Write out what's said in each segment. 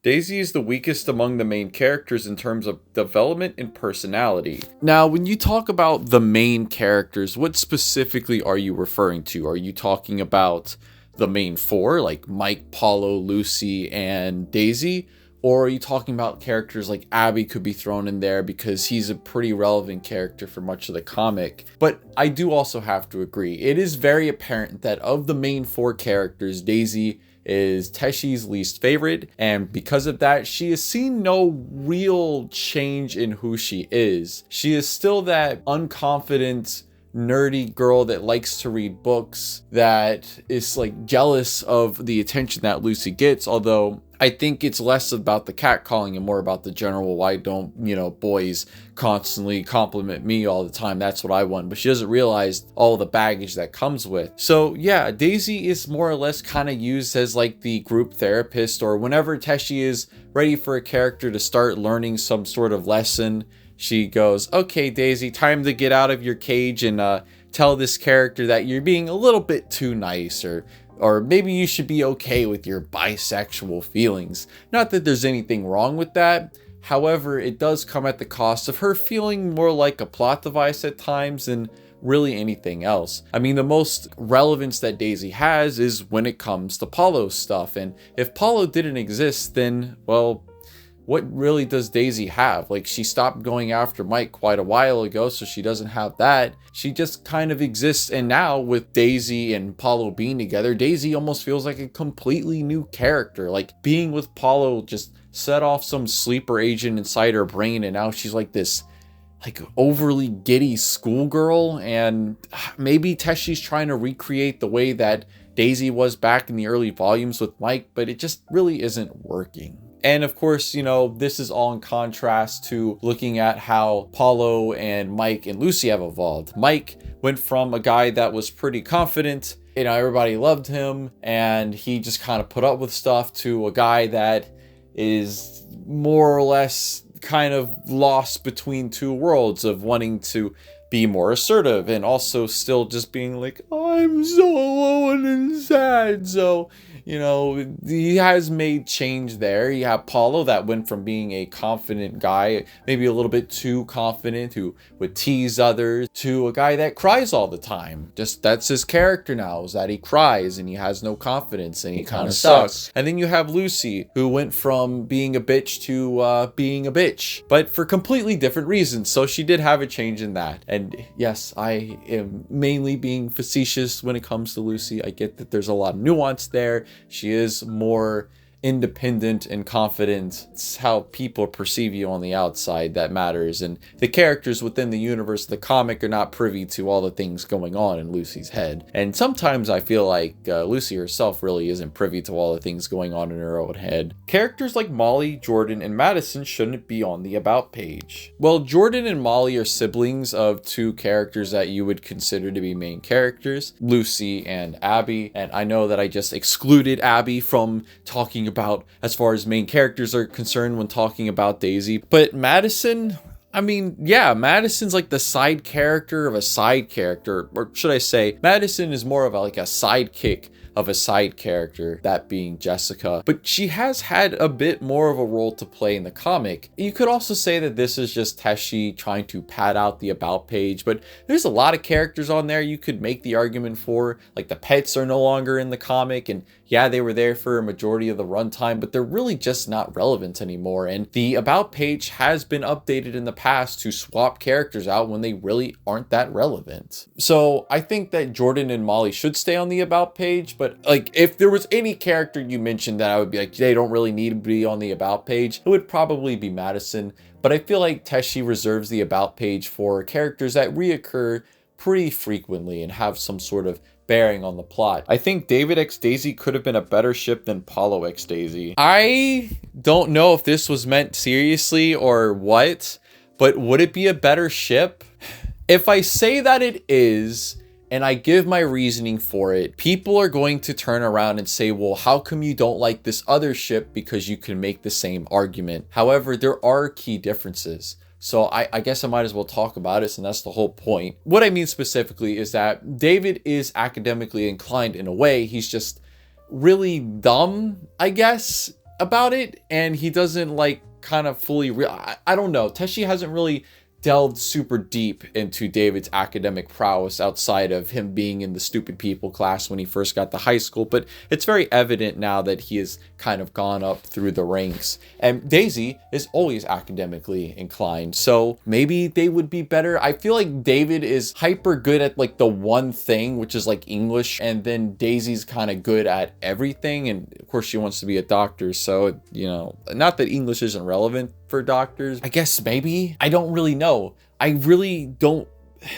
Daisy is the weakest among the main characters in terms of development and personality. Now, when you talk about the main characters, what specifically are you referring to? Are you talking about the main four, like Mike, Paulo, Lucy, and Daisy? Or are you talking about characters like Abby could be thrown in there because he's a pretty relevant character for much of the comic? But I do also have to agree, it is very apparent that of the main four characters, Daisy is Teshi's least favorite, and because of that, she has seen no real change in who she is. She is still that unconfident, nerdy girl that likes to read books, that is like jealous of the attention that Lucy gets, although I think it's less about the catcalling and more about the general, why don't, boys constantly compliment me all the time? That's what I want. But she doesn't realize all the baggage that comes with. So yeah, Daisy is more or less kind of used as like the group therapist, or whenever Teshi is ready for a character to start learning some sort of lesson, she goes, okay, Daisy, time to get out of your cage and tell this character that you're being a little bit too nice, or maybe you should be okay with your bisexual feelings. Not that there's anything wrong with that. However, it does come at the cost of her feeling more like a plot device at times than really anything else. I mean, the most relevance that Daisy has is when it comes to Paulo's stuff. And if Paulo didn't exist, then, well, what really does Daisy have? Like, she stopped going after Mike quite a while ago, so she doesn't have that. She just kind of exists. And now with Daisy and Paulo being together, Daisy almost feels like a completely new character. Like, being with Paulo just set off some sleeper agent inside her brain, and now she's like this like overly giddy schoolgirl. And maybe Teshi's trying to recreate the way that Daisy was back in the early volumes with Mike, but it just really isn't working. And of course, this is all in contrast to looking at how Paulo and Mike and Lucy have evolved. Mike went from a guy that was pretty confident, everybody loved him, and he just kind of put up with stuff, to a guy that is more or less kind of lost between two worlds of wanting to be more assertive and also still just being like, I'm so alone and sad. So, he has made change there. You have Paulo that went from being a confident guy, maybe a little bit too confident, who would tease others, to a guy that cries all the time. Just that's his character now, is that he cries and he has no confidence and he kind of sucks. And then you have Lucy, who went from being a bitch to being a bitch, but for completely different reasons. So she did have a change in that. And yes, I am mainly being facetious when it comes to Lucy. I get that there's a lot of nuance there. She is more independent and confident. It's how people perceive you on the outside that matters, and the characters within the universe of the comic are not privy to all the things going on in Lucy's head. And sometimes I feel like Lucy herself really isn't privy to all the things going on in her own head. Characters like Molly, Jordan, and Madison shouldn't be on the About page. Well, Jordan and Molly are siblings of two characters that you would consider to be main characters, Lucy and Abby. And I know that I just excluded Abby from talking about as far as main characters are concerned when talking about Daisy. But Madison, Madison's like the side character of a side character, or should I say, Madison is more of a sidekick of a side character, that being Jessica. But she has had a bit more of a role to play in the comic. You could also say that this is just Teshi trying to pad out the About page, but there's a lot of characters on there you could make the argument for. Like, the pets are no longer in the comic, and yeah, they were there for a majority of the runtime, but they're really just not relevant anymore. And the About page has been updated in the past to swap characters out when they really aren't that relevant. So I think that Jordan and Molly should stay on the About page, but if there was any character you mentioned that I would be like, they don't really need to be on the About page, it would probably be Madison. But I feel like Teshi reserves the About page for characters that reoccur pretty frequently and have some sort of bearing on the plot. I think David x Daisy could have been a better ship than Paulo x Daisy. I don't know if this was meant seriously or what, but would it be a better ship? If I say that it is, and I give my reasoning for it, people are going to turn around and say, well, how come you don't like this other ship? Because you can make the same argument. However, there are key differences. So I guess I might as well talk about it, and that's the whole point. What I mean specifically is that David is academically inclined in a way. He's just really dumb, I guess. about it, and he doesn't like kind of fully I don't know. Teshi hasn't really delved super deep into David's academic prowess outside of him being in the stupid people class when he first got to high school, but it's very evident now that he has kind of gone up through the ranks. And Daisy is always academically inclined, so maybe they would be better. I feel like David is hyper good at like the one thing, which is like English, and then Daisy's kind of good at everything, and of course she wants to be a doctor, so you know, not that English isn't relevant for doctors. I guess maybe. I don't really know. I really don't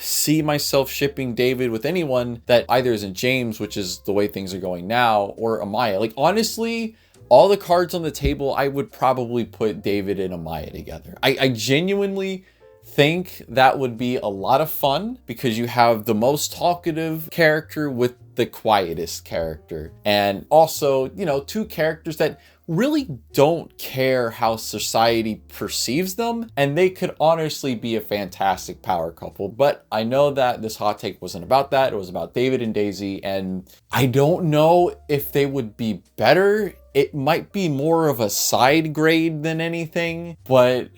see myself shipping David with anyone that either isn't James, which is the way things are going now, or Amaya. Like, honestly, all the cards on the table, I would probably put David and Amaya together. I genuinely think that would be a lot of fun because you have the most talkative character with the quietest character. And also, you know, two characters that really don't care how society perceives them, and they could honestly be a fantastic power couple. But I know that this hot take wasn't about that. It was about David and Daisy, and I don't know if they would be better. It might be more of a side grade than anything, but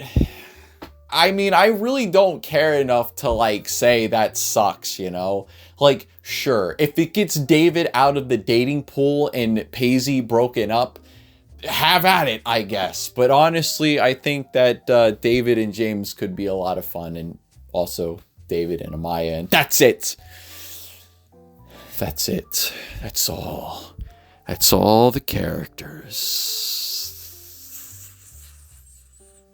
I mean, I really don't care enough to like say that sucks, you know? Like, sure, if it gets David out of the dating pool and Paisley broken up, have at it, I guess. But honestly, I think that David and James could be a lot of fun, and also David and Amaya, and that's it. That's it. That's all. That's all the characters.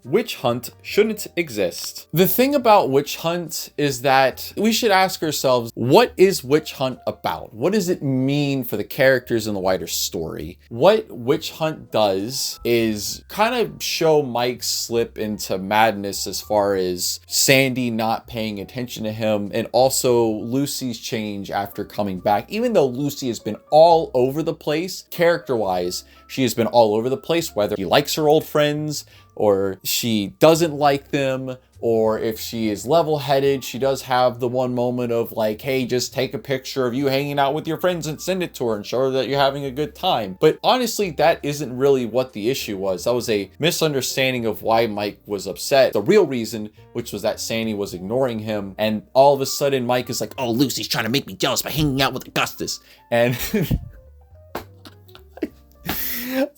Witch Hunt shouldn't exist. The thing about Witch Hunt is that we should ask ourselves, what is Witch Hunt about? What does it mean for the characters in the wider story? What Witch Hunt does is kind of show Mike slip into madness as far as Sandy not paying attention to him, and also Lucy's change after coming back. Even though Lucy has been all over the place, character-wise, she has been all over the place, whether she likes her old friends, or she doesn't like them, or if she is level-headed. She does have the one moment of like, hey, just take a picture of you hanging out with your friends and send it to her and show her that you're having a good time. But honestly, that isn't really what the issue was. That was a misunderstanding of why Mike was upset. The real reason, which was that Sandy was ignoring him, and all of a sudden Mike is like, oh, Lucy's trying to make me jealous by hanging out with Augustus. And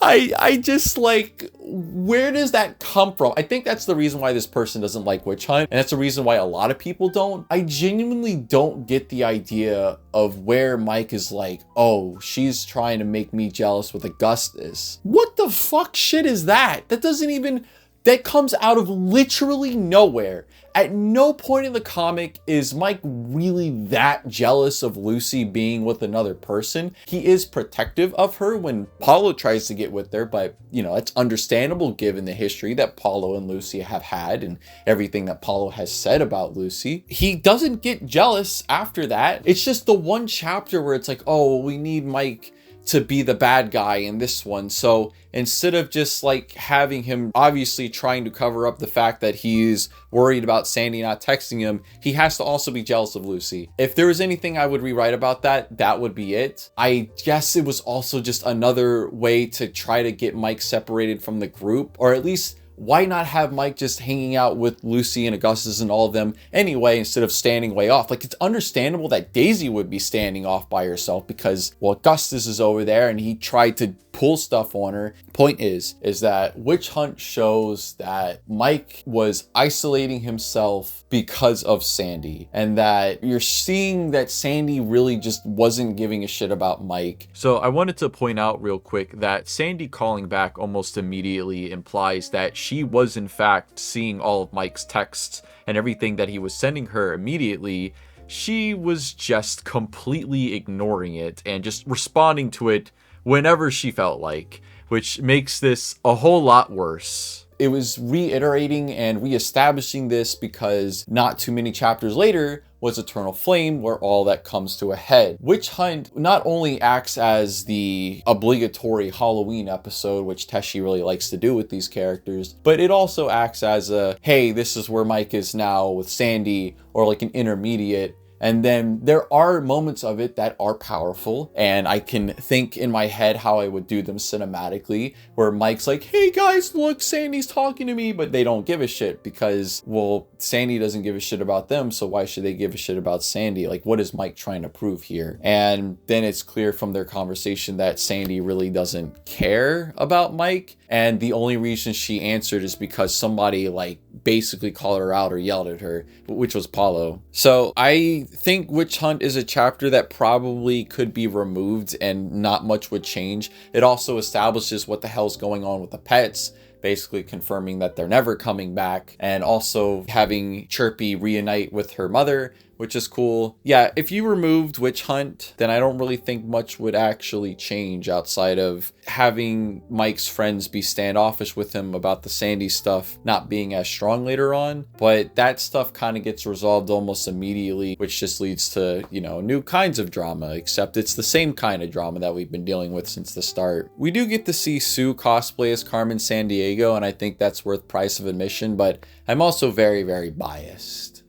I just like, where does that come from? I think that's the reason why this person doesn't like Witch Hunt, and that's the reason why a lot of people don't. I genuinely don't get the idea of where Mike is like, oh, she's trying to make me jealous with Augustus. What the fuck shit is that? That comes out of literally nowhere. At no point in the comic is Mike really that jealous of Lucy being with another person. He is protective of her when Paulo tries to get with her, but you know, it's understandable given the history that Paulo and Lucy have had and everything that Paulo has said about Lucy. He doesn't get jealous after that. It's just the one chapter where it's like, oh, we need Mike to be the bad guy in this one. So instead of just like having him obviously trying to cover up the fact that he's worried about Sandy not texting him, he has to also be jealous of Lucy. If there was anything I would rewrite about that, that would be it. I guess it was also just another way to try to get Mike separated from the group, or at least why not have Mike just hanging out with Lucy and Augustus and all of them anyway, instead of standing way off? Like, it's understandable that Daisy would be standing off by herself because, well, Augustus is over there and he tried to pull stuff on her. Point is that Witch Hunt shows that Mike was isolating himself because of Sandy, and that you're seeing that Sandy really just wasn't giving a shit about Mike. So I wanted to point out real quick that Sandy calling back almost immediately implies that she was in fact seeing all of Mike's texts and everything that he was sending her immediately. She was just completely ignoring it and just responding to it whenever she felt like, which makes this a whole lot worse. It was reiterating and reestablishing this because not too many chapters later was Eternal Flame, where all that comes to a head. Witch Hunt not only acts as the obligatory Halloween episode, which Teshi really likes to do with these characters, but it also acts as a, hey, this is where Mike is now with Sandy, or like an intermediate. And then there are moments of it that are powerful, and I can think in my head how I would do them cinematically, where Mike's like, hey guys, look, Sandy's talking to me, but they don't give a shit because, well, Sandy doesn't give a shit about them, so why should they give a shit about Sandy? Like, what is Mike trying to prove here? And then it's clear from their conversation that Sandy really doesn't care about Mike, and the only reason she answered is because somebody like basically called her out or yelled at her, which was Paulo. So I think Witch Hunt is a chapter that probably could be removed and not much would change. It also establishes what the hell's going on with the pets, basically confirming that they're never coming back, and also having Chirpy reunite with her mother, which is cool. Yeah, if you removed Witch Hunt, then I don't really think much would actually change outside of having Mike's friends be standoffish with him about the Sandy stuff not being as strong later on. But that stuff kind of gets resolved almost immediately, which just leads to, you know, new kinds of drama, except it's the same kind of drama that we've been dealing with since the start. We do get to see Sue cosplay as Carmen Sandiego, and I think that's worth price of admission, but I'm also very, very biased.